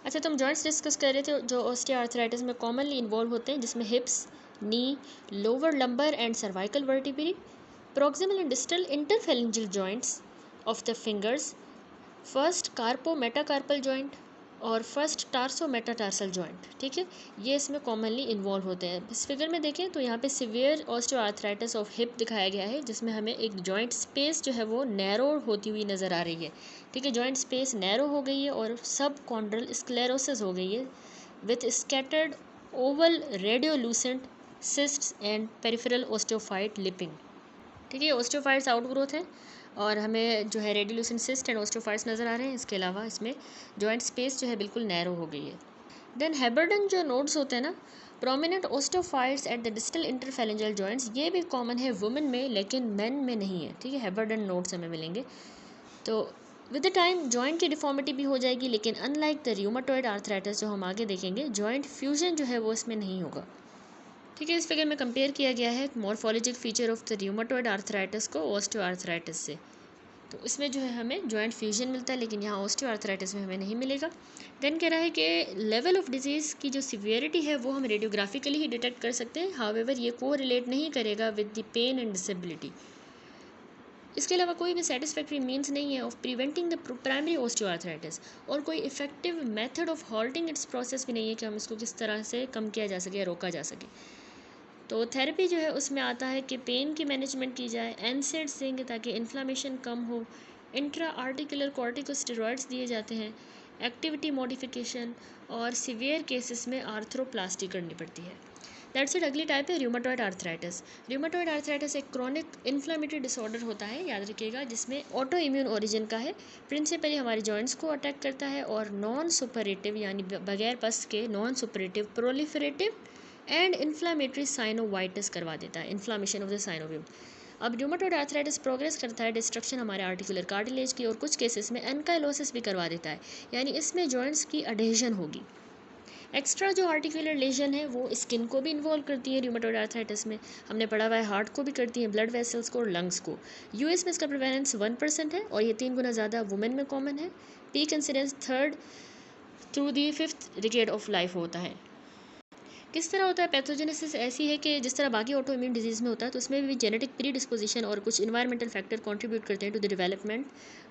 अच्छा, तुम joints discuss कर रहे थे जो ऑस्टियोआर्थराइटिस में कॉमनली इन्वॉल्व होते हैं, जिसमें hips, knee, lower lumbar and cervical vertebrae, proximal and distal interphalangeal joints of the fingers, first carpometacarpal joint और फर्स्ट टार्सो मेटाटार्सल जॉइंट। ठीक है, ये इसमें कॉमनली इन्वॉल्व होते हैं। इस फिगर में देखें तो यहाँ पे सिवियर ऑस्टियोआर्थराइटिस ऑफ हिप दिखाया गया है, जिसमें हमें एक जॉइंट स्पेस जो है वो नैरो होती हुई नज़र आ रही है। ठीक है, जॉइंट स्पेस नैरो हो गई है और सब कॉन्ड्रल स्क्लेरोसिस हो गई है with scattered oval radiolucent cysts and peripheral osteophyte lipping. ठीक है, ऑस्टियोफाइट्स आउटग्रोथ है और हमें जो है रेडियोलूसेंट सिस्ट एंड ऑस्टियोफाइट्स नज़र आ रहे हैं। इसके अलावा इसमें जॉइंट स्पेस जो है बिल्कुल नैरो हो गई है। देन हेबर्डन जो नोड्स होते हैं ना, prominent osteophytes at the distal interphalangeal joints, ये भी कॉमन है वुमेन में लेकिन मेन में नहीं है। ठीक है, हेबर्डन नोड्स हमें मिलेंगे। तो विद द टाइम जॉइंट की डिफॉर्मिटी भी हो जाएगी, लेकिन अनलाइक द र्यूमाटॉइड आर्थराइटिस जो हम आगे देखेंगे, जॉइंट फ्यूजन जो है वो इसमें नहीं होगा। ठीक है, इस फिगर में कंपेयर किया गया है morphologic feature of the rheumatoid arthritis को ऑस्टियोआर्थराइटिस से। तो इसमें जो है हमें जॉइंट फ्यूजन मिलता है, लेकिन यहाँ ऑस्टियोआर्थराइटिस में हमें नहीं मिलेगा। देन कह रहा है कि लेवल ऑफ डिजीज़ की जो सिवियरिटी है वो हम रेडियोग्राफिकली ही डिटेक्ट कर सकते हैं, हाउएवर ये को रिलेट नहीं करेगा with the pain and disability. इसके अलावा कोई भी सेटिस्फैक्ट्री मीन्स नहीं है of preventing the primary osteoarthritis, और कोई effective method of halting its process भी नहीं है कि हम इसको किस तरह से कम किया जा सके या रोका जा सके। तो थेरेपी जो है उसमें आता है कि पेन की मैनेजमेंट की जाए, एनसेड्स देंगे ताकि इन्फ्लामेशन कम हो, इंट्रा आर्टिकुलर कॉर्टिकोस्टेरॉइड्स दिए जाते हैं, एक्टिविटी मॉडिफिकेशन, और सीवियर केसेस में आर्थ्रोप्लास्टी करनी पड़ती है। That's it. अगली टाइप है र्यूमाटॉइड आर्थराइटिस। र्यूमाटॉइड आर्थराइटिस एक क्रॉनिक इन्फ्लामेटरी डिसऑर्डर होता है, याद रखिएगा, जिसमें ऑटो इम्यून ओरिजिन का है। प्रिंसिपली हमारे जॉइंट्स को अटैक करता है और नॉन सुपरेटिव यानी बगैर पस के non superlative proliferative and inflammatory synovitis करवा देता है, इन्फ्लामेशन ऑफ द साइनोवियम। अब र्यूमाटॉइड आर्थराइटिस प्रोग्रेस करता है डिस्ट्रक्शन हमारे आर्टिकुलर कार्टिलेज की, और कुछ केसेस में एनकाइलोसिस भी करवा देता है, यानी इसमें जॉइंट्स की अडेजन होगी। एक्स्ट्रा जो आर्टिकुलर लेजन है वो स्किन को भी इन्वॉल्व करती है र्यूमाटॉइड आर्थराइटिस में, हमने पढ़ा हुआ है हार्ट को भी करती है, ब्लड वेसल्स को और लंग्स को। यूएस में इसका प्रिवेलेंस 1% है और ये 3 गुना ज़्यादा वुमेन में कॉमन है। Peak incidence 3rd through the 5th decade of life होता है। किस तरह होता है? पैथोजेनेसिस ऐसी है कि जिस तरह बाकी ऑटो इम्यून डिजीज़ में होता है, तो उसमें भी जेनेटिक प्री डिस्पोजिशन और कुछ इन्वायरमेंटल फैक्टर कंट्रीब्यूट करते हैं to the development,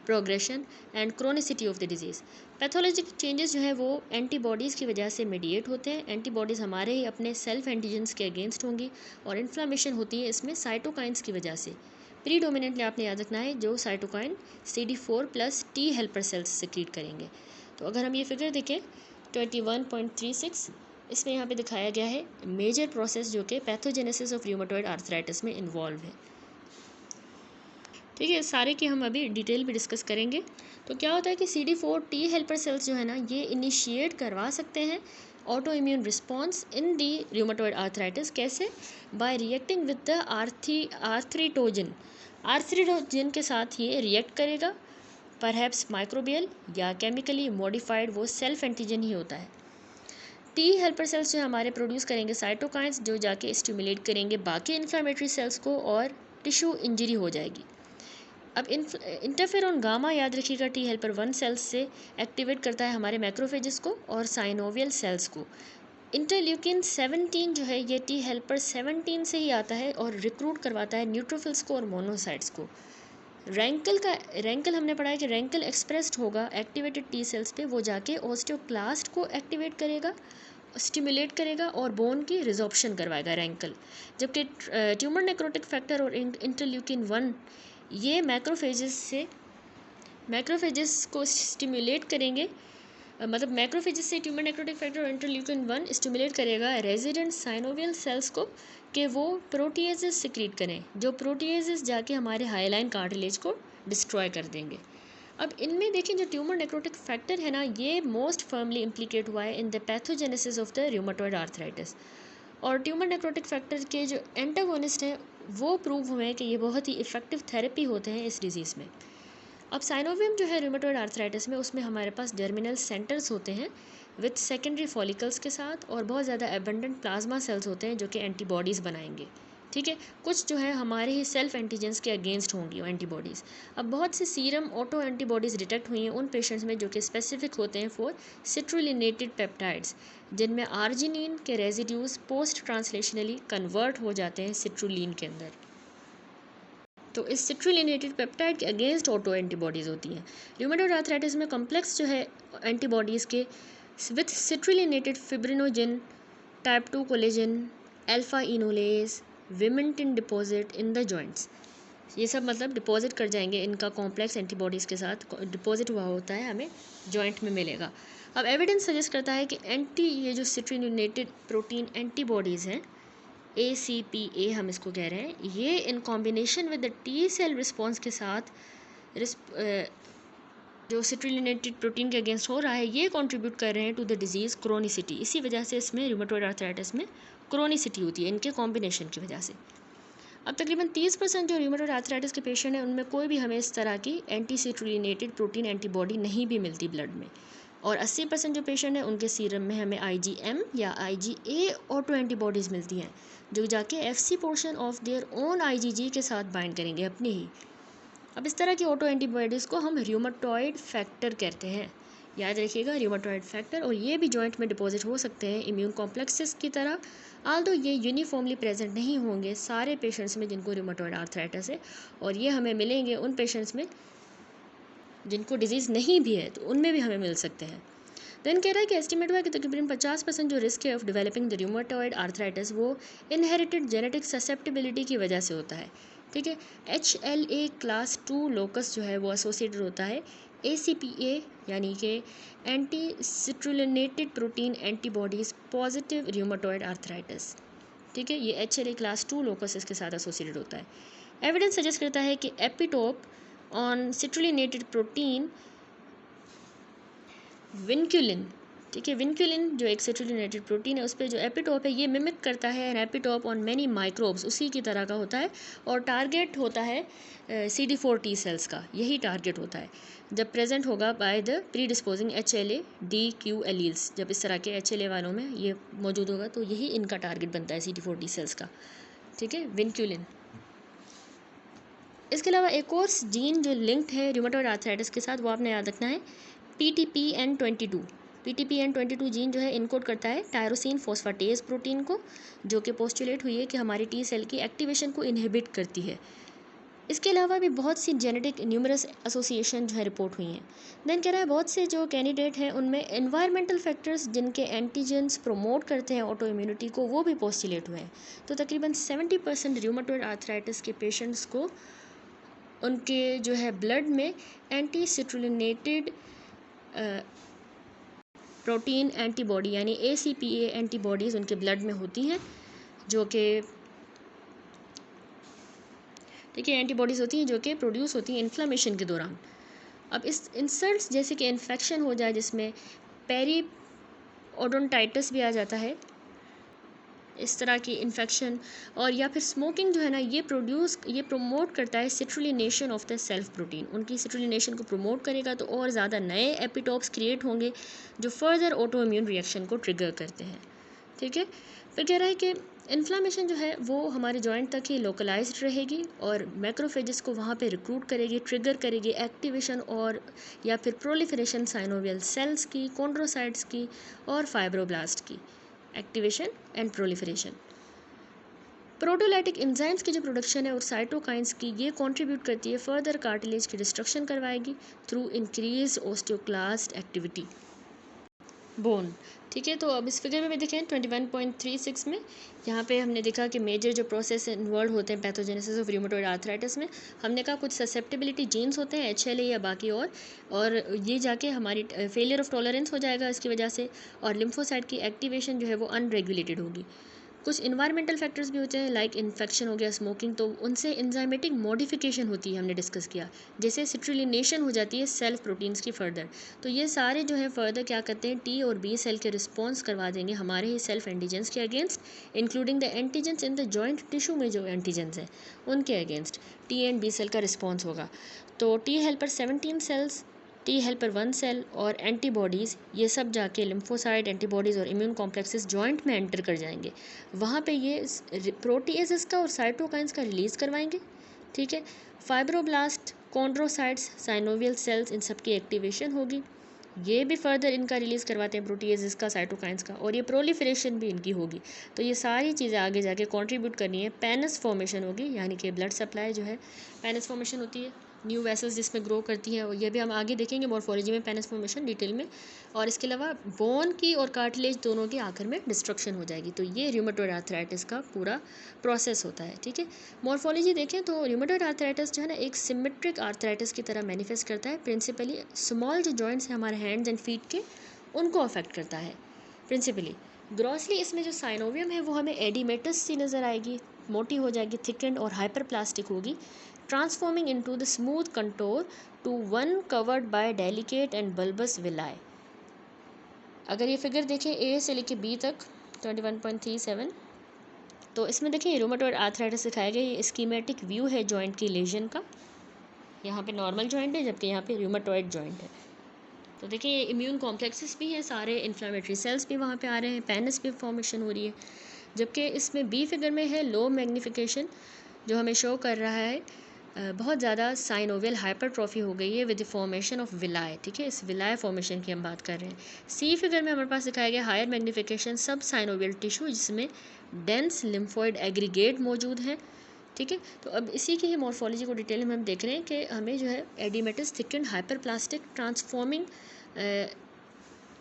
progression and chronicity of the disease. Pathologic changes जो है वो एंटीबॉडीज़ की वजह से मीडिएट होते हैं। एंटीबॉडीज़ हमारे ही अपने सेल्फ एंटीजेंस के अगेंस्ट होंगी, और इन्फ्लामेशन होती है इसमें साइटोकाइंस की वजह से। प्री डोमिनेंटली आपने याद रखना है, जो cytokine CD4+ T helper cells secrete करेंगे। तो अगर हम ये फिगर देखें 21.36, इसमें यहाँ पे दिखाया गया है मेजर प्रोसेस जो कि पैथोजेनेसिस ऑफ र्यूमाटॉइड आर्थराइटिस में इन्वॉल्व है। ठीक है, सारे की हम अभी डिटेल भी डिस्कस करेंगे। तो क्या होता है कि CD4 टी हेल्पर सेल्स जो है ना, ये इनिशिएट करवा सकते हैं autoimmune response in the rheumatoid arthritis. कैसे? By reacting with the arthritogen. Arthritogen के साथ ये रिएक्ट करेगा, परहैप्स माइक्रोबियल या केमिकली मॉडिफाइड, वो सेल्फ एंटीजन ही होता है। टी हेल्पर सेल्स जो हमारे प्रोड्यूस करेंगे साइटोकाइंस, जो जाके स्टिमुलेट करेंगे बाकी इन्फ्लामेटरी सेल्स को, और टिश्यू इंजरी हो जाएगी। अब इंटरफेरोन गामा, याद रखिएगा, टी हेल्पर 1 सेल्स से एक्टिवेट करता है हमारे मैक्रोफेजेस को और साइनोवियल सेल्स को। इंटरल्यूकिन 17 जो है ये टी हेल्पर 17 से ही आता है और रिक्रूट करवाता है न्यूट्रोफिल्स को और मोनोसाइट्स को। रैंकल हमने पढ़ा है कि रैंकल एक्सप्रेस्ड होगा एक्टिवेटेड टी सेल्स पे, वो जाके ऑस्टियोक्लास्ट को एक्टिवेट करेगा, स्टिमुलेट करेगा और बोन की रिजॉर्प्शन करवाएगा रैंकल। जबकि ट्यूमर नेक्रोटिक फैक्टर और इंटरल्यूकिन 1 ये मैक्रोफेजेस को स्टिमुलेट करेंगे, मतलब मैक्रोफेजेस से ट्यूमर नेक्रोटिक फैक्टर और इंटरल्यूकिन 1 स्टिमुलेट करेगा रेजिडेंट साइनोवियल सेल्स को कि वो प्रोटीएजेस सिक्रीट करें, जो प्रोटीएजेस जाके हमारे हाईलाइन कार्टिलेज को डिस्ट्रॉय कर देंगे। अब इनमें देखें, जो ट्यूमर नेक्रोटिक फैक्टर है ना, ये मोस्ट फर्मली इम्प्लीकेट हुआ है in the pathogenesis of the rheumatoid arthritis. और ट्यूमर नेक्रोटिक फैक्टर के जो एंटागोनिस्ट हैं वो प्रूव हुए हैं कि ये बहुत ही इफेक्टिव थेरेपी होते हैं इस डिजीज़ में। अब साइनोवियम जो है र्यूमाटॉइड आर्थराइटिस में, उसमें हमारे पास जर्मिनल सेंटर्स होते हैं विथ सेकेंडरी फॉलिकल्स के साथ, और बहुत ज़्यादा एबंडेंट प्लाज्मा सेल्स होते हैं जो कि एंटीबॉडीज़ बनाएंगे। ठीक है, कुछ जो है हमारे ही सेल्फ एंटीजेंस के अगेंस्ट होंगी एंटीबॉडीज़। अब बहुत से सीरम ऑटो एंटीबॉडीज़ डिटेक्ट हुई हैं उन पेशेंट्स में जो कि स्पेसिफिक होते हैं फॉर सिट्रुलिनेटेड पेप्टाइड्स, जिनमें आर्जिनिन के रेजिड्यूज पोस्ट ट्रांसलेशनली कन्वर्ट हो जाते हैं सिट्रुलिन के अंदर। तो इस सिट्रुलिनेटेड पेप्टाइड के अगेंस्ट ऑटो एंटीबॉडीज़ होती हैं। रूमेटॉइड आर्थराइटिस में कॉम्प्लेक्स जो है एंटीबॉडीज़ के with citrullinated fibrinogen, type 2 collagen, alpha enolase, vimentin deposit in the joints, ये सब मतलब डिपॉजिट कर जाएंगे, इनका कॉम्प्लेक्स एंटीबॉडीज़ के साथ डिपॉजिट हुआ होता है, हमें जॉइंट में मिलेगा। अब एविडेंस सजेस्ट करता है कि ये जो सिट्रुलिनेटेड प्रोटीन एंटीबॉडीज़ हैं, ACPA हम इसको कह रहे हैं, ये in combination with the T cell response के साथ जो सिट्रुलिनेटेड प्रोटीन के अगेंस्ट हो रहा है, ये कंट्रीब्यूट कर रहे हैं टू द डिजीज़ क्रोनिसिटी। इसी वजह से इसमें रूमेटॉइड आर्थराइटिस में क्रोनिसिटी होती है, इनके कॉम्बिनेशन की वजह से। अब तकरीबन 30% जो रूमेटॉइड आर्थराइटिस के पेशेंट हैं उनमें कोई भी हमें इस तरह की एंटी सिट्रुलिनेटेड प्रोटीन एंटीबॉडी नहीं भी मिलती ब्लड में, और 80% जो पेशेंट हैं उनके सीरम में हमें IgM या IgA ऑटो एंटीबॉडीज़ मिलती हैं, जो जाके FC portion of their own IgG के साथ बाइंड करेंगे अपने ही। अब इस तरह की ऑटो एंटीबॉडीज़ को हम रूमेटॉइड फैक्टर कहते हैं, याद रखिएगा, रूमेटॉइड फैक्टर। और ये भी जॉइंट में डिपॉजिट हो सकते हैं इम्यून कॉम्प्लेक्सेस की तरह, आल्दो ये यूनिफॉर्मली प्रेजेंट नहीं होंगे सारे पेशेंट्स में जिनको रूमेटॉइड आर्थराइटिस है, और ये हमें मिलेंगे उन पेशेंट्स में जिनको डिजीज़ नहीं भी है, तो उनमें भी हमें मिल सकते हैं। देन कह रहा है कि एस्टिमेट हुआ कि तकरीबन 50% जो रिस्क है of developing the rheumatoid arthritis वो इनहेरिटेड जेनेटिक ससेप्टिबिलिटी की वजह से होता है। ठीक है, HLA क्लास 2 लोकस जो है वो एसोसिएटेड होता है ACPA यानी कि anti citrullinated protein antibodies positive rheumatoid arthritis. ठीक है, ये HLA क्लास 2 लोकस इसके साथ एसोसिएटेड होता है। एविडेंस सजेस्ट करता है कि एपिटोप ऑन सिट्रुलिनेटेड प्रोटीन विनक्यूलिन, ठीक है, विनक्यूलिन जो एक सिट्रुलिनेटेड प्रोटीन है उस पर जो एपिटोप है ये मिमिक करता है an epitope on many microbes, उसी की तरह का होता है, और टारगेट होता है CD4 T सेल्स का, यही टारगेट होता है जब प्रेजेंट होगा by the pre disposing HLA DQ alleles. जब इस तरह के HLA वालों में ये मौजूद होगा तो यही इनका टारगेट बनता है CD4 T सेल्स का। ठीक है, विनक्यूलिन। इसके अलावा एक और जीन जो लिंक्ड है रूमेटॉइड आर्थराइटिस के साथ वो आपने याद रखना है, PTPN22। PTPN22 जीन जो है इनकोड करता है टायरोसिन फॉस्फेटेज प्रोटीन को, जो कि पोस्टुलेट हुई है कि हमारी T सेल की एक्टिवेशन को इनहिबिट करती है। इसके अलावा भी बहुत सी जेनेटिक न्यूमरस एसोसिएशन जो है रिपोर्ट हुई हैं। देन कह रहा है बहुत से जो कैंडिडेट हैं उनमें एनवायरमेंटल फैक्टर्स जिनके एंटीजेंस प्रमोट करते हैं ऑटो इम्यूनिटी को वो भी पोस्टुलेट हुए हैं। तो तकरीबन 70% रूमेटॉइड आर्थराइटिस के पेशेंट्स को उनके जो है ब्लड में एंटी सिट्रुलिनेटेड प्रोटीन एंटीबॉडी यानी ACPA एंटीबॉडीज़ उनके ब्लड में होती हैं, जो कि देखिए एंटीबॉडीज़ होती हैं जो कि प्रोड्यूस होती हैं इन्फ्लेमेशन के दौरान। अब इस इंसल्ट्स जैसे कि इन्फेक्शन हो जाए जिसमें पेरी ओडोंटाइटिस भी आ जाता है, इस तरह की इन्फेक्शन, और या फिर स्मोकिंग जो है ना ये प्रमोट करता है सिट्रुलिनेशन ऑफ द सेल्फ प्रोटीन, उनकी सिट्रुलिनेशन को प्रमोट करेगा तो और ज़्यादा नए एपिटोप्स क्रिएट होंगे जो फर्दर ऑटो इम्यून रिएक्शन को ट्रिगर करते हैं। ठीक है, फिर कह रहा है कि इन्फ्लामेशन जो है वो हमारे जॉइंट तक ही लोकलाइज्ड रहेगी और मैक्रोफेजेस को वहाँ पे रिक्रूट करेगी, ट्रिगर करेगी एक्टिवेशन और या फिर प्रोलिफरेशन साइनोवियल सेल्स की, कॉन्ड्रोसाइट्स की और फाइब्रोब्लास्ट की activation and proliferation. Proteolytic enzymes की जो प्रोडक्शन है और साइटोकाइंस की ये कंट्रीब्यूट करती है, फर्दर कार्टिलेज की डिस्ट्रक्शन करवाएगी through increase osteoclast activity bone. ठीक है, तो अब इस फिगर में भी देखें 21.36 में यहाँ पे हमने देखा कि मेजर जो प्रोसेस इन्वॉल्व होते हैं पैथोजेनेसिस ऑफ रूमेटॉइड आर्थराइटिस में, हमने कहा कुछ ससेप्टिबिलिटी जीन्स होते हैं HLA या बाकी और ये जाके हमारी फेलियर ऑफ टॉलरेंस हो जाएगा इसकी वजह से, और लिम्फोसाइट की एक्टिवेशन जो है वो अनरेगुलेटेड होगी। कुछ इन्वायरमेंटल फैक्टर्स भी होते हैं लाइक इन्फेक्शन हो गया, स्मोकिंग, तो उनसे एंजाइमेटिक मॉडिफिकेशन होती है, हमने डिस्कस किया, जैसे सिट्रुलिनेशन हो जाती है सेल्फ प्रोटीन्स की फर्दर। तो ये सारे जो है फर्दर क्या करते हैं, T और B सेल के रिस्पॉन्स करवा देंगे हमारे ही सेल्फ एंटीजेंस के against, including the antigens in the joint tissue में जो एंटीजेंस हैं उनके against T and B cell का रिस्पॉन्स होगा। तो T helper 17 cells T helper 1 cell और एंटीबॉडीज़, ये सब जाके लिम्फोसाइट, एंटीबॉडीज़ और इम्यून कॉम्प्लेक्सेस जॉइंट में एंटर कर जाएंगे। वहाँ पे ये प्रोटीएजेस का और साइटोकाइंस का रिलीज़ करवाएंगे। ठीक है, फाइब्रोब्लास्ट, कॉन्ड्रोसाइट्स, साइनोवियल सेल्स, इन सब की एक्टिवेशन होगी। ये भी फर्दर इनका रिलीज़ करवाते हैं प्रोटीएजेस का, साइटोकाइंस का, और ये प्रोलिफरेशन भी इनकी होगी। तो ये सारी चीज़ें आगे जाके कंट्रीब्यूट करनी है, पेनस फॉर्मेशन होगी, यानी कि ब्लड सप्लाई जो है, पेनस फॉर्मेशन होती है, न्यू वेसल्स जिसमें ग्रो करती हैं, और ये भी हम आगे देखेंगे मॉर्फोलॉजी में पेनस फॉर्मेशन डिटेल में। और इसके अलावा बोन की और कार्टिलेज दोनों के आखिर में डिस्ट्रक्शन हो जाएगी। तो ये रूमेटॉइड आर्थराइटिस का पूरा प्रोसेस होता है। ठीक है, मॉर्फोलॉजी देखें तो रूमेटॉइड आर्थराइटिस जो है ना एक सिमेट्रिक आर्थराइटिस की तरह मैनिफेस्ट करता है। प्रिंसिपली स्मॉल जो जॉइंट्स हैं हमारे हैंड्स एंड फीट के, उनको अफेक्ट करता है प्रिंसिपली। ग्रॉसली इसमें जो साइनोवियम है वो हमें एडिमेटस सी नज़र आएगी, मोटी हो जाएगी, थिकेंड और हाइपरप्लास्टिक होगी, transforming into the smooth contour to one covered by delicate and bulbous villi. अगर ये फिगर देखें ए से लेके बी तक 21.37, तो इसमें देखिए रूमेटॉइड आर्थराइटिस दिखाया गया। ये स्कीमेटिक व्यू है जॉइंट की लेजन का। यहाँ पे नॉर्मल जॉइंट है, जबकि यहाँ पे रूमेटॉइड जॉइंट है। तो देखिए ये इम्यून कॉम्प्लेक्सेस भी हैं, सारे इन्फ्लामेटरी सेल्स भी वहाँ पे आ रहे हैं, पेनिस भी फॉर्मेशन हो रही है। जबकि इसमें बी फिगर में है लो मैग्नीफिकेशन, जो हमें शो कर रहा है बहुत ज़्यादा साइनोवियल हाइपरट्रॉफी हो गई है विद द फॉर्मेशन ऑफ विलाय। ठीक है, इस विलाय फॉर्मेशन की हम बात कर रहे हैं। सी फिगर में हमारे पास दिखाया गया हायर मैग्नीफिकेशन सब साइनोवियल टिश्यू, जिसमें डेंस लिम्फॉइड एग्रीगेट मौजूद है। ठीक है, तो अब इसी की ही मॉर्फोलॉजी को डिटेल में हम देख रहे हैं कि हमें जो है oedematous thicken hyperplastic transforming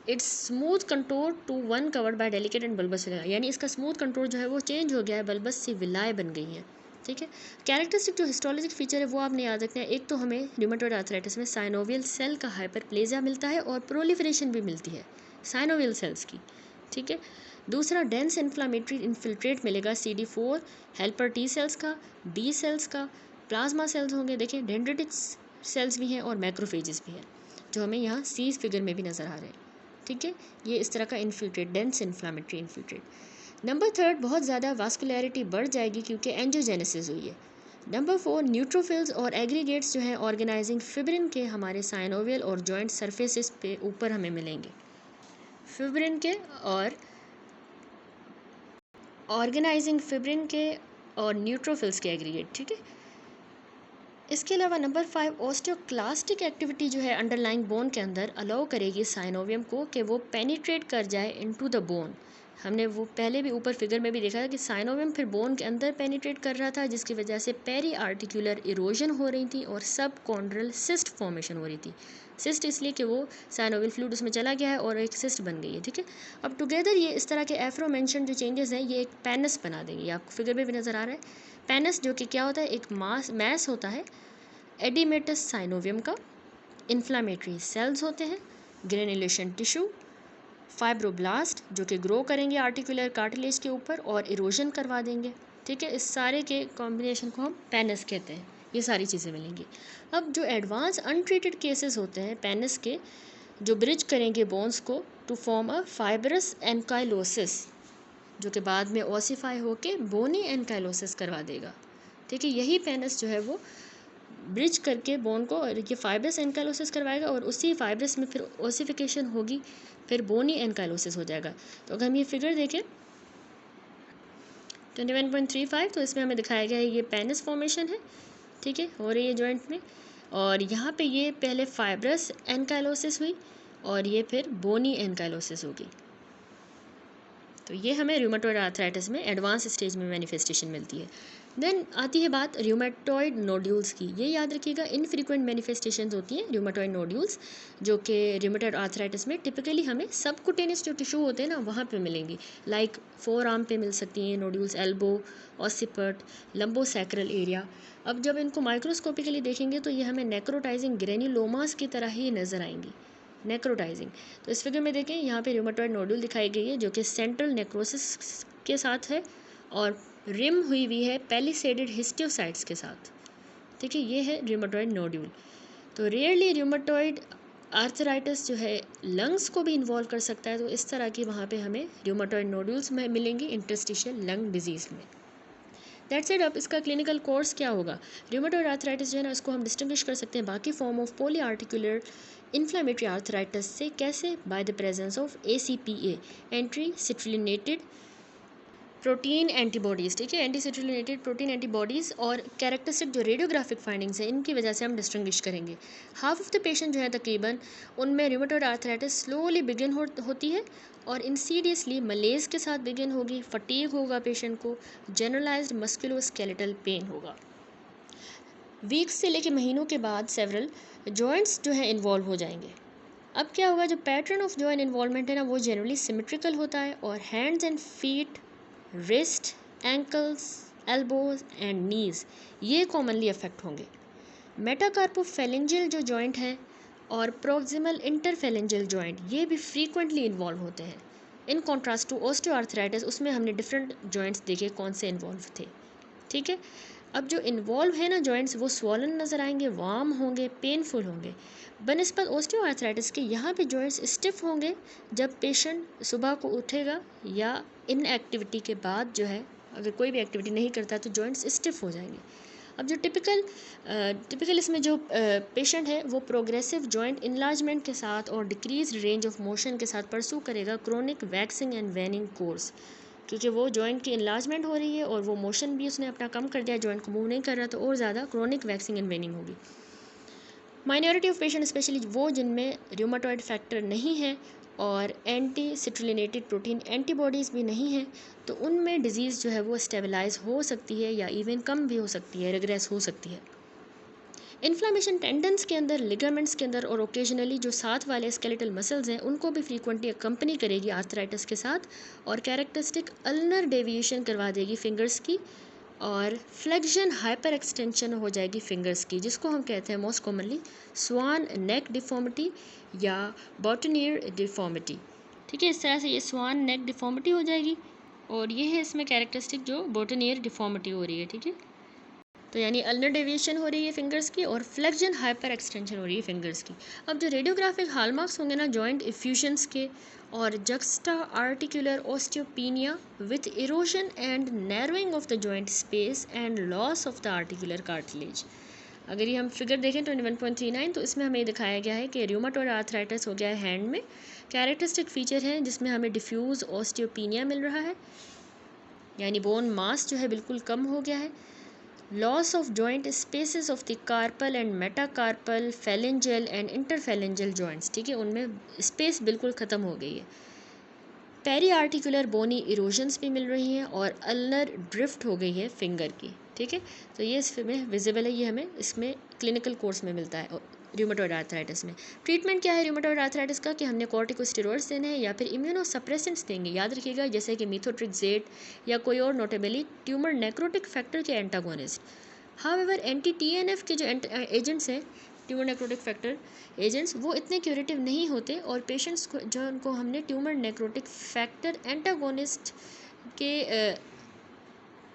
its smooth contour to one covered by delicate and bulbous villi, यानी इसका स्मूथ कंटोर जो है वो चेंज हो गया है, बल्बस सी विलाय बन गई है। ठीक है, कैरेक्टरिस्टिक जो हिस्टोलॉजिक फीचर है वो आपने याद रखना है। एक तो हमें रूमेटॉइड आर्थराइटिस में साइनोवियल सेल का हाइपरप्लेजिया मिलता है और प्रोलिफरेशन भी मिलती है साइनोवियल सेल्स की। ठीक है, दूसरा डेंस इन्फ्लामेटरी इन्फिल्ट्रेट मिलेगा CD4 हेल्पर टी सेल्स का, बी सेल्स का, प्लाज्मा सेल्स होंगे, देखिए डेंड्रिटिक सेल्स भी हैं और मैक्रोफेजेस भी हैं, जो हमें यहाँ सी फिगर में भी नज़र आ रहे हैं। ठीक है, ये इस तरह का infiltrate, dense inflammatory infiltrate. Number 3, बहुत ज़्यादा वास्कुलैरिटी बढ़ जाएगी क्योंकि एंजियोजेनेसिस हुई है। नंबर 4, न्यूट्रोफिल्स और एग्रीगेट्स जो हैं ऑर्गेनाइजिंग फिब्रिन के हमारे साइनोवियल और जॉइंट सरफेसेस पे ऊपर हमें मिलेंगे, फिब्रिन के और ऑर्गेनाइजिंग फिब्रिन के और न्यूट्रोफिल्स के एग्रीगेट। ठीक है, इसके अलावा नंबर 5, ऑस्टियोक्लास्टिक एक्टिविटी जो है अंडरलाइंग बोन के अंदर अलाउ करेगी साइनोवियम को कि वो पेनिट्रेट कर जाए इनटू द बोन। हमने वो पहले भी ऊपर फिगर में भी देखा था कि साइनोवियम फिर बोन के अंदर पेनिट्रेट कर रहा था, जिसकी वजह से पेरी आर्टिकुलर इरोजन हो रही थी और सब कॉन्ड्रल सिस्ट फॉर्मेशन हो रही थी। सिस्ट इसलिए कि वो साइनोवियल फ्लूइड उसमें चला गया है और एक सिस्ट बन गई है। ठीक है, अब टुगेदर ये इस तरह के एफ्रो मेंशन जो चेंजेस हैं ये एक पेनस बना देंगे। आपको फिगर में भी नज़र आ रहा है पेनस, जो कि क्या होता है, एक मैस होता है एडिमेटस साइनोवियम का, इन्फ्लामेटरी सेल्स होते हैं, ग्रेनुलेशन टिश्यू, फाइब्रोब्लास्ट जो कि ग्रो करेंगे आर्टिकुलर कार्टिलेज के ऊपर और इरोजन करवा देंगे। ठीक है, इस सारे के कॉम्बिनेशन को हम पेनस कहते हैं। ये सारी चीज़ें मिलेंगी। अब जो एडवांस अनट्रीटेड केसेस होते हैं पेनस के, जो ब्रिज करेंगे बोन्स को to form a fibrous ankylosis, जो कि बाद में ओसिफाई होके बोनी एनकाइलोसिस करवा देगा। ठीक है, यही पेनस जो है वो ब्रिज करके बोन को और ये फाइब्रस एनकाइलोसिस करवाएगा और उसी फाइब्रस में फिर ओसिफिकेशन होगी, फिर बोनी एनकाइलोसिस हो जाएगा। तो अगर हम ये फिगर देखें 21.35, तो इसमें हमें दिखाया गया है ये पेनिस फॉर्मेशन है। ठीक है, हो रही है जॉइंट में, और यहाँ पे ये पहले फाइब्रस एनकाइलोसिस हुई और ये फिर बोनी एनकाइलोसिस होगी। तो ये हमें रूमेटॉइड आर्थराइटिस में एडवांस स्टेज में मैनिफेस्टेशन मिलती है। देन आती है बात रूमेटॉइड नोड्यूल्स की। ये याद रखिएगा इनफ्रीक्वेंट मैनिफेस्टेशंस होती हैं रूमेटॉइड नोड्यूल्स, जो कि रूमेटॉइड आर्थराइटिस में टिपिकली हमें सबकुटेनियस जो टिश्यू होते हैं ना वहाँ पे मिलेंगी। लाइक फोर आर्म पे मिल सकती हैं नोड्यूल्स, एल्बो, ऑसिपट, लंबोसैक्रल एरिया। अब जब इनको माइक्रोस्कोपिकली देखेंगे तो ये हमें नेक्रोटाइजिंग ग्रेन्युलोमास की तरह ही नज़र आएंगी, नेक्रोटाइजिंग। तो इस फिगर में देखें यहाँ पे रूमेटॉइड नोड्यूल दिखाई गई है जो कि सेंट्रल नेक्रोसिस के साथ है और रिम हुई हुई है पैलिसेडेड हिस्टियोसाइट्स के साथ। ठीक है, ये है रूमेटॉइड नोड्यूल। तो रेयरली रूमेटॉइड आर्थराइटिस जो है लंग्स को भी इन्वॉल्व कर सकता है, तो इस तरह की वहाँ पे हमें रूमेटॉइड नोड्यूल्स में मिलेंगी इंटरस्टिशियल लंग डिजीज़ में। That's it. अब इसका क्लिनिकल कोर्स क्या होगा? रूमेटॉइड आर्थराइटिस जो है ना, इसको हम डिस्टिंग्विश कर सकते हैं बाकी form of polyarticular inflammatory arthritis से कैसे? By the presence of ACPA, anti citrullinated protein antibodies, ठीक है, एंटी सिट्रुलिनेटेड प्रोटीन एंटीबॉडीज़ और कैरेक्टरिस्टिक जो रेडियोग्राफिक फाइंडिंग्स हैं इनकी वजह से हम डिस्टिंग्विश करेंगे। हाफ ऑफ द पेशेंट जो है तकरीबन उनमें रूमेटॉइड आर्थराइटिस स्लोली बिगिन होती है और इंसीडियसली मलेज के साथ बिगिन होगी, फटीग होगा पेशेंट को, जनरलाइज्ड मस्कुलोस्केलेटल पेन होगा। वीक्स से लेकर महीनों के बाद सेवरल जॉइंट्स जो है इन्वॉल्व हो जाएंगे। अब क्या होगा, जो पैटर्न ऑफ जॉइंट इन्वॉल्वमेंट है ना वो जनरली सिमेट्रिकल होता है और hands and feet, wrist, ankles, elbows and knees ये कॉमनली अफेक्ट होंगे। मेटाकार्पोफेलेंजियल जो जॉइंट है और प्रोक्सिमल इंटरफेलेंजियल जॉइंट ये भी फ्रीक्वेंटली इन्वॉल्व होते हैं। इन कॉन्ट्रास्ट टू ऑस्टियोआर्थराइटिस उसमें हमने डिफरेंट जॉइंट्स देखे कौन से इन्वॉल्व थे, ठीक है। अब जो इन्वॉल्व है ना जॉइंट्स वो स्वॉलन नज़र आएंगे, वार्म होंगे, पेनफुल होंगे। बनस्पत ऑस्टियोआर्थराइटिस के यहाँ पे जॉइंट्स स्टिफ होंगे जब पेशेंट सुबह को उठेगा या इनएक्टिविटी के बाद जो है अगर कोई भी एक्टिविटी नहीं करता तो जॉइंट्स स्टिफ हो जाएंगे। अब जो टिपिकल इसमें जो पेशेंट है वो प्रोग्रेसिव जॉइंट इनलार्जमेंट के साथ और डिक्रीज रेंज ऑफ मोशन के साथ परसू करेगा क्रोनिक वैक्सिंग एंड वेनिंग कोर्स, क्योंकि वो जॉइंट की इनलार्जमेंट हो रही है और वो मोशन भी उसने अपना कम कर दिया, जॉइंट को मूव नहीं कर रहा, तो और ज़्यादा क्रोनिक वैक्सिंग एंड वेनिंग होगी। माइनॉरिटी ऑफ पेशेंट स्पेशली वो जिनमें रूमेटॉइड फैक्टर नहीं है और एंटी सिट्रुलिनेटेड प्रोटीन एंटीबॉडीज़ भी नहीं है तो उनमें डिजीज़ जो है वो स्टेबलाइज हो सकती है या इवन कम भी हो सकती है, रिग्रेस हो सकती है। इन्फ्लामेशन टेंडन्स के अंदर, लिगामेंट्स के अंदर और ओकेजनली जो साथ वाले स्केलेटल मसल्स हैं उनको भी फ्रीक्वेंटली अकम्पनी करेगी आर्थराइटिस के साथ और कैरेक्टरिस्टिक अल्नर डेविएशन करवा देगी फिंगर्स की और फ्लेक्शन हाइपर एक्सटेंशन हो जाएगी फिंगर्स की, जिसको हम कहते हैं मोस्ट कॉमनली स्वान नेक डिफॉर्मिटी या बॉटनियर डिफॉर्मिटी, ठीक है। इस तरह से ये स्वान नेक डिफॉर्मिटी हो जाएगी और ये है इसमें कैरेक्टरिस्टिक जो बॉटनियर डिफॉर्मिटी हो रही है, ठीक है। तो यानी अल्नर डेविएशन हो रही है फिंगर्स की और फ्लेक्शन हाइपर एक्सटेंशन हो रही है फिंगर्स की। अब जो रेडियोग्राफिक हॉलमार्क्स होंगे ना जॉइंट इफ्यूजन्स के और juxta articular osteopenia with erosion and narrowing of the joint space and loss of the articular cartilage. अगर ये हम फिगर देखें 21.39 तो इसमें हमें दिखाया गया है कि रूमेटॉइड आर्थराइटिस हो गया है हैंड में। कैरेक्टरिस्टिक फीचर है जिसमें हमें डिफ्यूज ऑस्टियोपीनिया मिल रहा है, यानी बोन मास जो है बिल्कुल कम हो गया है। Loss of joint spaces of the carpal and metacarpal phalangeal and interphalangeal joints, ठीक है, उनमें स्पेस बिल्कुल ख़त्म हो गई है। पेरी आर्टिकुलर बोनी इरोजन्स भी मिल रही हैं और अल्नर ड्रिफ्ट हो गई है फिंगर की, ठीक है। तो ये इसमें विजिबल है, ये हमें इसमें क्लिनिकल कोर्स में मिलता है रूमेटॉइड आर्थराइटिस में। ट्रीटमेंट क्या है रूमेटॉइड आर्थराइटिस का कि हमने कॉर्टिकोस्टेरॉइड्स देने हैं या फिर इम्यूनोसप्रेसेंट्स देंगे, याद रखिएगा, जैसे कि मीथोट्रिक्सेट या कोई और नोटेबली ट्यूमर नेक्रोटिक फैक्टर के एंटागोनिस्ट। हाउएवर एंटी TNF के जो एजेंट्स हैं ट्यूमर नेक्रोटिक फैक्टर एजेंट्स वो इतने क्यूरेटिव नहीं होते और पेशेंट्स को जो उनको हमने ट्यूमर नेक्रोटिक फैक्टर एंटागोनिस्ट के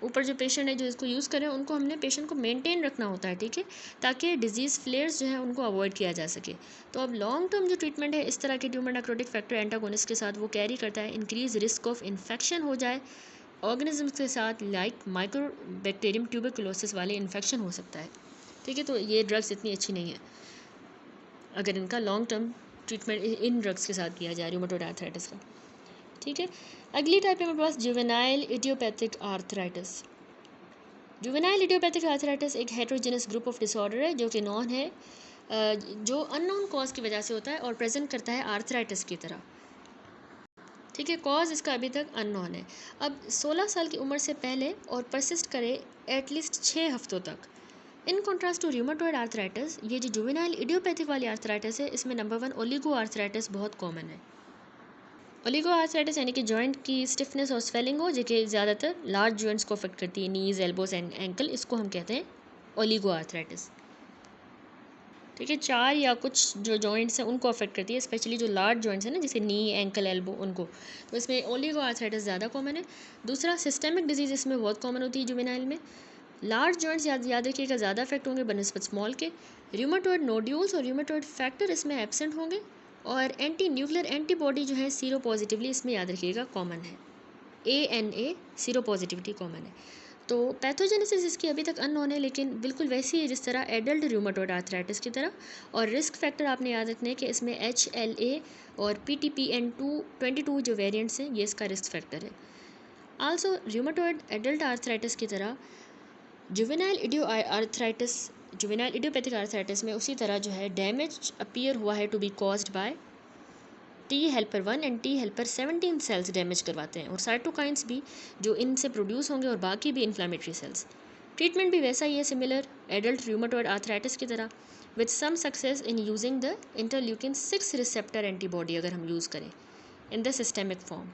ऊपर जो पेशेंट है जो इसको यूज़ कर रहे हैं उनको हमने पेशेंट को मेंटेन रखना होता है, ठीक है, ताकि डिजीज़ फ्लेयर्स जो है उनको अवॉइड किया जा सके। तो अब लॉन्ग टर्म जो ट्रीटमेंट है इस तरह के ट्यूमर नेक्रोटिक फैक्टर एंटागोनिस्ट के साथ वो कैरी करता है इंक्रीज रिस्क ऑफ इन्फेक्शन हो जाए ऑर्गेनिज्म के साथ, लाइक माइक्रोबैक्टीरियम ट्यूबरकुलोसिस वाले इन्फेक्शन हो सकता है, ठीक है। तो ये ड्रग्स इतनी अच्छी नहीं है अगर इनका लॉन्ग टर्म ट्रीटमेंट इन ड्रग्स के साथ किया जाए रूमेटॉइड आर्थराइटिस का, ठीक है। अगली टाइप है हमारे पास juvenile idiopathic arthritis. Juvenile idiopathic arthritis एक हेट्रोजेनस ग्रुप ऑफ डिसऑर्डर है जो कि नॉन है, जो अननोन कॉज की वजह से होता है और प्रेजेंट करता है आर्थराइटिस की तरह, ठीक है। कॉज इसका अभी तक अननोन है। अब 16 साल की उम्र से पहले और परसिस्ट करे एटलीस्ट 6 हफ्तों तक। In contrast to rheumatoid arthritis ये जो जुवेनाइल इडियोपैथिक वाली आर्थराइटिस है इसमें नंबर 1 ओलिगो आर्थराइटिस बहुत कॉमन है। ओलिगो आर्थराइटिस यानी कि जॉइंट की स्टिफनेस और स्वेलिंग हो जो कि ज़्यादातर लार्ज जॉइंट्स को अफेक्ट करती है, नीज, एल्बोज एंड एंकल, इसको हम कहते हैं ओलिगो आर्थराइटिस, ठीक है। 4 या कुछ जो जॉइंट्स हैं उनको अफेक्ट करती है, स्पेशली जो लार्ज जॉइंट्स हैं ना जैसे नी, एंकल, एल्बो, उनको, तो इसमें ओलिगो आर्थराइटिस ज़्यादा कॉमन है। दूसरा सिस्टेमिक डिजीज़ इसमें बहुत कॉमन होती है जुवेनाइल में। लार्ज जॉइंट्स याद रखिएगा ज़्यादा अफेक्ट होंगे बनस्पत स्मॉल के। रूमेटॉइड नोड्यूल्स और रूमेटॉइड फैक्टर इसमें एब्सेंट होंगे और एंटी न्यूक्लियर एंटीबॉडी जो है सीरो पॉजिटिवली इसमें याद रखिएगा कॉमन है, ANA सीरो पॉजिटिविटी कॉमन है। तो पैथोजेनेसिस इसकी अभी तक अननोन है, लेकिन बिल्कुल वैसी है जिस तरह एडल्ट रूमेटॉइड आर्थराइटिस की तरह। और रिस्क फैक्टर आपने याद रखने कि इसमें HLA और PTPN22 जो वेरिएंट्स हैं ये इसका रिस्क फैक्टर है। आल्सो रूमेटॉइड एडल्ट आर्थराइटिस की तरह जुवेनाइल इडियोपैथिक आर्थराइटिस में उसी तरह जो है डैमेज अपीयर हुआ है to be caused by T helper 1 and T helper 17 cells damage करवाते हैं, और साइटोकाइंस भी जो इनसे प्रोड्यूस होंगे और बाकी भी इन्फ्लामेटरी सेल्स। ट्रीटमेंट भी वैसा ही है, सिमिलर एडल्ट रूमेटॉइड आर्थराइटिस की तरह, with some success in using the interleukin 6 receptor antibody अगर हम यूज़ करें in the systemic form.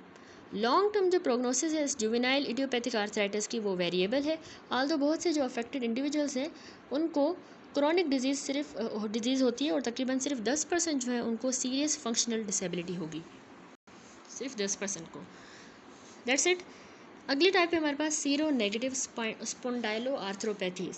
Long term जो प्रोग्नोसिस है इस जुवेनाइल इडियोपैथिक आर्थराइटिस की वो वेरिएबल है, आल्दो बहुत से जो अफेक्टेड इंडिविजुअल्स हैं उनको क्रॉनिक डिजीज़ होती है, और तकरीबन सिर्फ 10% जो है उनको सीरियस फंक्शनल डिसेबिलिटी होगी, सिर्फ 10% को। That's it. अगली टाइप है हमारे पास सीरो नेगेटिव स्पोंडाइलो आर्थ्रोपैथीज।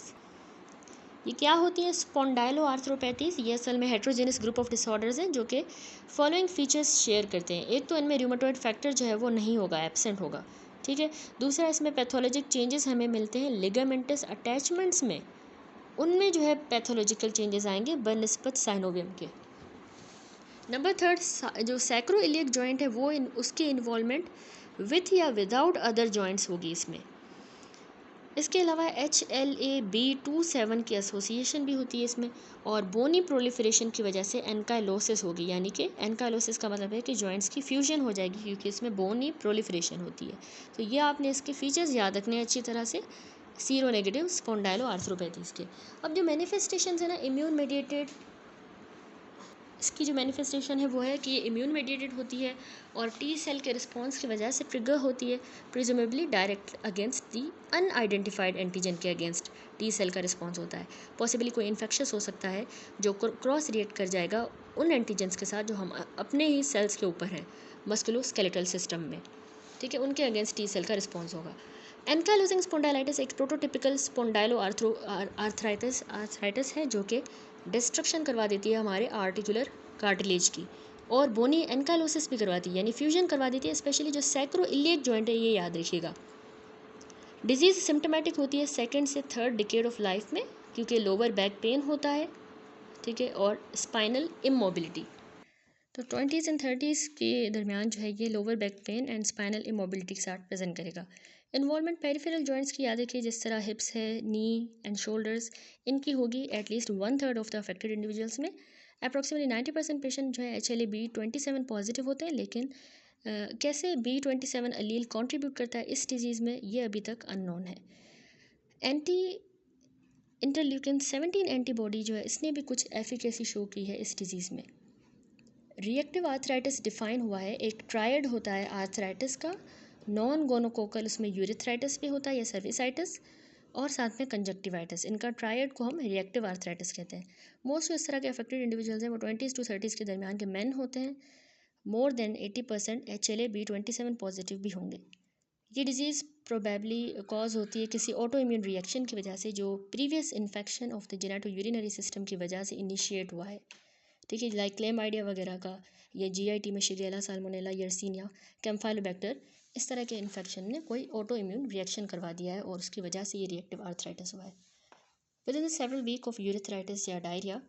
ये क्या होती है स्पॉन्डाइलो आर्थ्रोपैथीज? ये असल में हेट्रोजेनस ग्रुप ऑफ डिसऑर्डर्स हैं जो कि फॉलोइंग फीचर्स शेयर करते हैं। एक तो इनमें रूमेटॉइड फैक्टर जो है वो नहीं होगा, एब्सेंट होगा, ठीक है। दूसरा, इसमें पैथोलॉजिक चेंजेस हमें मिलते हैं लिगामेंटस अटैचमेंट्स में, उनमें जो है पैथोलॉजिकल चेंजेस आएंगे बनिस्बत साइनोवियम के। नंबर थर्ड, जो सैक्रोइलियक जॉइंट है वो उसकी इन्वॉल्वमेंट विथ या विदाउट अदर जॉइंट्स होगी इसमें। इसके अलावा HLA-B27 की एसोसिएशन भी होती है इसमें, और बोनी प्रोलिफरेशन की वजह से एनकाइलोसिस होगी, यानी कि एनकाइलोसिस का मतलब है कि जॉइंट्स की फ्यूजन हो जाएगी क्योंकि इसमें बोनी प्रोलिफरेशन होती है। तो ये आपने इसके फीचर्स याद रखने हैं अच्छी तरह से सीरो नेगेटिव स्पॉन्डाइलो आर्थ्रोपैथीज के। अब जो मैनिफेस्टेशन है ना इम्यून मेडिएटेड, इसकी जो मैनिफेस्टेशन है वो है कि ये इम्यून मेडिएटेड होती है और टी सेल के रिस्पॉन्स की वजह से ट्रिगर होती है, presumably direct against the unidentified antigen के अगेंस्ट टी सेल का रिस्पॉन्स होता है। पॉसिबली कोई इन्फेक्शस हो सकता है जो क्रॉस रिएक्ट कर जाएगा उन एंटीजन्स के साथ जो हम अपने ही सेल्स के ऊपर हैं मस्कुलोस्केलेटल सिस्टम में, ठीक है, उनके अगेंस्ट टी सेल का रिस्पॉन्स होगा। एनकाइलोजिंग स्पॉन्डाइलाइटिस एक प्रोटोटिपिकल स्पॉन्डाइलो आर्थराइटिस है जो कि डिस्ट्रक्शन करवा देती है हमारे आर्टिकुलर कार्टिलेज की, और बोनी एनकाइलोसिस भी करवाती है, यानी फ्यूजन करवा देती है, स्पेशली जो सैक्रोइलियक जॉइंट है ये याद रखिएगा। डिजीज़ सिम्टोमेटिक होती है सेकेंड से थर्ड डिकेड ऑफ लाइफ में, क्योंकि लोअर बैक पेन होता है, ठीक है, और स्पाइनल इमोबिलिटी। तो 20s एंड 30s के दरमियान जो है ये lower back pain and spinal immobility के साथ प्रेजेंट करेगा। इन्वॉल्वमेंट पेरिफेरल जॉइंट्स की याद रखिए, जिस तरह हिप्स है, नी एंड शोल्डर्स, इनकी होगी at least 1/3 of the affected individuals में। अप्रॉक्सीमेटली 90% पेशेंट जो है HLA-B27 पॉजिटिव होते हैं, लेकिन कैसे B27 अलील कॉन्ट्रीब्यूट करता है इस डिजीज़ में ये अभी तक अननोन है। एंटी इंटरल्यूकिन 17 एंटीबॉडी जो है इसने भी कुछ एफिकेसी शो की है इस डिजीज़ में। रिएक्टिव आर्थराइटिस डिफाइन हुआ है, एक ट्रायड होता है आर्थराइटिस का, नॉन गोनोकोकल, उसमें यूरिथ्राइटिस भी होता है या सर्विसाइटिस, और साथ में कंजक्टिवाइटिस। इनका ट्रायड को हम रिएक्टिव आर्थराइटिस कहते हैं। मोस्ट इस तरह के अफेक्टेड इंडिविजुअल्स हैं वो 20s to 30s के दरमियान के मेन होते हैं। मोर देन 80% HLA-B27 पॉजिटिव भी होंगे। ये डिजीज़ प्रोबेबली कॉज होती है किसी ऑटो इम्यून रिएक्शन की वजह से जो previous infection of the genito urinary system की वजह से इनिशिएट हुआ है, ठीक है, लाइक क्लेमाइडिया वगैरह का, या GIT में शिगेला, साल्मोनेला, यर्सीनिया, कैम्फाइलोबैक्टर, इस तरह के इन्फेक्शन ने कोई ऑटो इम्यून रिएक्शन करवा दिया है और उसकी वजह से ये रिएक्टिव आर्थराइटिस हुआ है। Within several week of urethritis या डायरिया,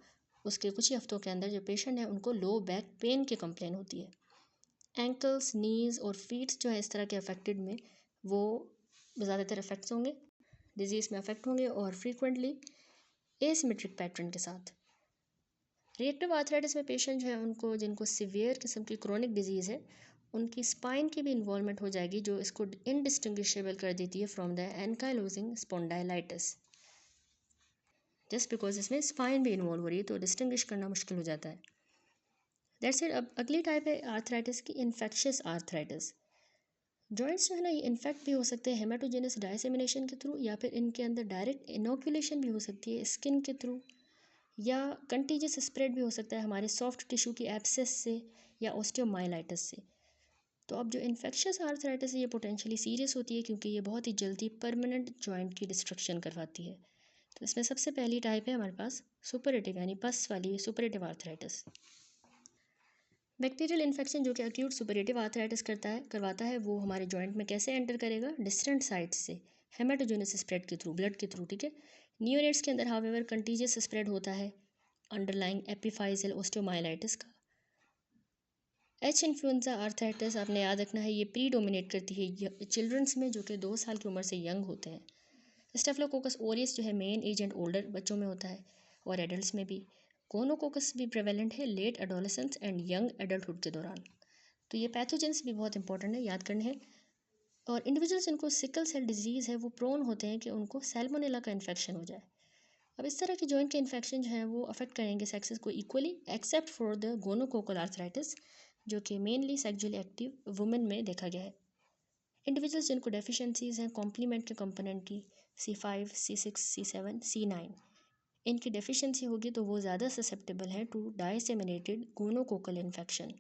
उसके कुछ ही हफ्तों के अंदर जो पेशेंट है उनको लो बैक पेन की कंप्लेन होती है। एंकल्स, नीज़ और फीट्स जो है इस तरह के अफेक्टेड में वो ज़्यादातर अफेक्ट होंगे, डिजीज़ में अफेक्ट होंगे, और फ्रीक्वेंटली एसिमेट्रिक पैटर्न के साथ। रिएक्टिव आर्थराइटिस में पेशेंट जो है उनको, जिनको सीवियर किस्म की क्रोनिक डिजीज़ है, उनकी स्पाइन की भी इन्वॉल्वमेंट हो जाएगी जो इसको इनडिस्टिंग्विशेबल कर देती है from the ankylosing स्पॉन्डाइलाइटिस, just because इसमें स्पाइन भी इन्वॉल्व हो रही है तो डिस्टिंग्विश करना मुश्किल हो जाता है। That's it. अब अगली टाइप है आर्थराइटिस की, इन्फेक्शियस आर्थराइटिस। जॉइंट्स जो है ना ये इन्फेक्ट भी हो सकते हैं हेमाटोजेनस डायसेमिनेशन के थ्रू, या फिर इनके अंदर डायरेक्ट इनोकुलेशन भी हो सकती है स्किन के थ्रू, या कंटीजियस स्प्रेड भी हो सकता है हमारे सॉफ्ट टिश्यू की एब्सेस से या ऑस्टियोमाइलाइटिस से। तो अब जो इन्फेक्शियस आर्थराइटिस है ये पोटेंशियली सीरियस होती है क्योंकि ये बहुत ही जल्दी परमानेंट जॉइंट की डिस्ट्रक्शन करवाती है। तो इसमें सबसे पहली टाइप है हमारे पास सुपरेटिव, यानी पस वाली सुपरेटिव आर्थराइटिस। बैक्टीरियल इन्फेक्शन जो कि एक्यूट सुपरेटिव आर्थराइटिस करवाता है, वो हमारे जॉइंट में कैसे एंटर करेगा, डिस्टेंट साइट से, हेमाटोजेनस स्प्रेड के थ्रू, ब्लड के थ्रू, ठीक है। नियोनेट्स के अंदर हावेवर कंटीजियस स्प्रेड होता है अंडरलाइंग एपिफाइजल ओस्टियोमाइलाइटिस का। एच इन्फ्लुएंजा आर्थराइटिस आपने याद रखना है, ये प्री डोमिनेट करती है चिल्ड्रंस में जो कि 2 साल की उम्र से यंग होते हैं। स्टेफिलोकोकस ओरियस जो है मेन एजेंट ओल्डर बच्चों में होता है और एडल्ट्स में भी। गोनोकोकस भी प्रेवेलेंट है late adolescence and young adulthood के दौरान। तो ये पैथोजेंस भी बहुत इंपॉर्टेंट है, याद करने हैं। और इंडिविजुअल्स जिनको सिकल सेल डिजीज़ है वो प्रोन होते हैं कि उनको सैल्मोनेला का इन्फेक्शन हो जाए। अब इस तरह के जॉइंट के इन्फेक्शन जो हैं वो अफेक्ट करेंगे सेक्सेस को equally except for the gonococcal arthritis जो कि मेनली सेक्सुअली एक्टिव वुमेन में देखा गया है। इंडिविजुअल्स जिनको डेफिशिएंसीज हैं कॉम्प्लीमेंट के कंपोनेंट की C5, C6, C7, C9, इनकी डेफिशिएंसी होगी तो वो ज़्यादा ससेप्टेबल है टू डाइसेमिनेटेड गोनोकोकल इन्फेक्शन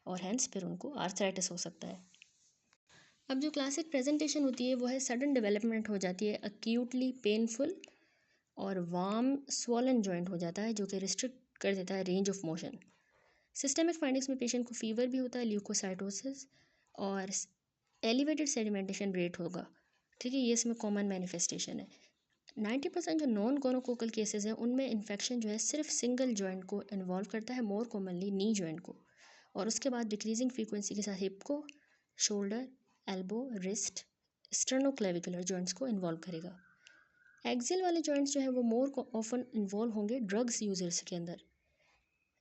और हैंस फिर उनको आर्थराइटिस हो सकता है। अब जो क्लासिक प्रेजेंटेशन होती है वो है सडन डेवलपमेंट हो जाती है, अक्यूटली पेनफुल और वार्म स्वॉलन जॉइंट हो जाता है जो कि रिस्ट्रिक्ट कर देता है range of motion. Systemic findings में पेशेंट को फीवर भी होता है, ल्यूकोसाइटोसिस और एलिवेटेड सेडिमेंटेशन रेट होगा, ठीक है। ये इसमें कॉमन मैनिफेस्टेशन है। 90% जो नॉन गोनोकोकल केसेस हैं उनमें इन्फेक्शन जो है सिर्फ सिंगल जॉइंट को इन्वॉल्व करता है, मोर कॉमनली नी जॉइंट को, और उसके बाद डिक्रीजिंग फ्रीक्वेंसी के साथ हिप को, shoulder, elbow, wrist, sternoclavicular joints को इन्वॉल्व करेगा। एक्सिल वाले जॉइंट्स जो है वो मोर ऑफन इन्वॉल्व होंगे ड्रग्स यूजर्स के अंदर।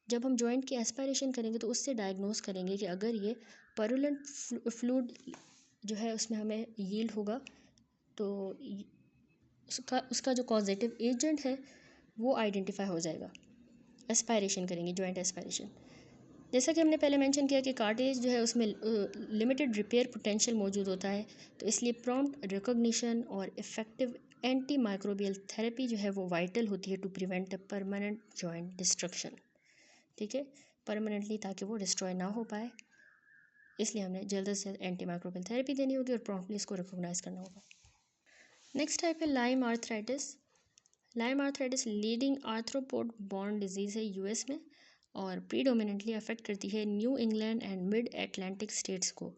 जब हम जॉइंट की एस्पायरेशन करेंगे तो उससे डायग्नोस करेंगे कि अगर ये परुलेंट फ्लूइड जो है उसमें हमें यील्ड होगा तो उसका जो कॉजेटिव एजेंट है वो आइडेंटिफाई हो जाएगा। एस्पायरेशन करेंगे, जॉइंट एस्पायरेशन। जैसा कि हमने पहले मेंशन किया कि कार्टेज जो है उसमें लिमिटेड रिपेयर पोटेंशियल मौजूद होता है, तो इसलिए प्रॉम्प्ट रिकॉग्निशन और इफेक्टिव एंटी माइक्रोबियल थेरेपी जो है वो वाइटल होती है to prevent a permanent joint destruction, ठीक है, परमानेंटली, ताकि वो डिस्ट्रॉय ना हो पाए। इसलिए हमने जल्द से जल्द एंटी माइक्रोबियल थेरेपी देनी होगी और प्रॉम्प्टली इसको रिकॉग्नाइज करना होगा। नेक्स्ट टाइप है lime arthritis. Lime arthritis leading arthropod born disease है यूएस में और प्रीडोमिनेंटली अफेक्ट करती है new England and mid Atlantic states को,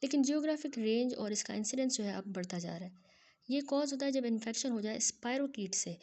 लेकिन जियोग्राफिक रेंज और इसका इंसिडेंस जो है अब बढ़ता जा रहा है। ये कॉज होता है जब इन्फेक्शन हो जाए स्पायरोकीट से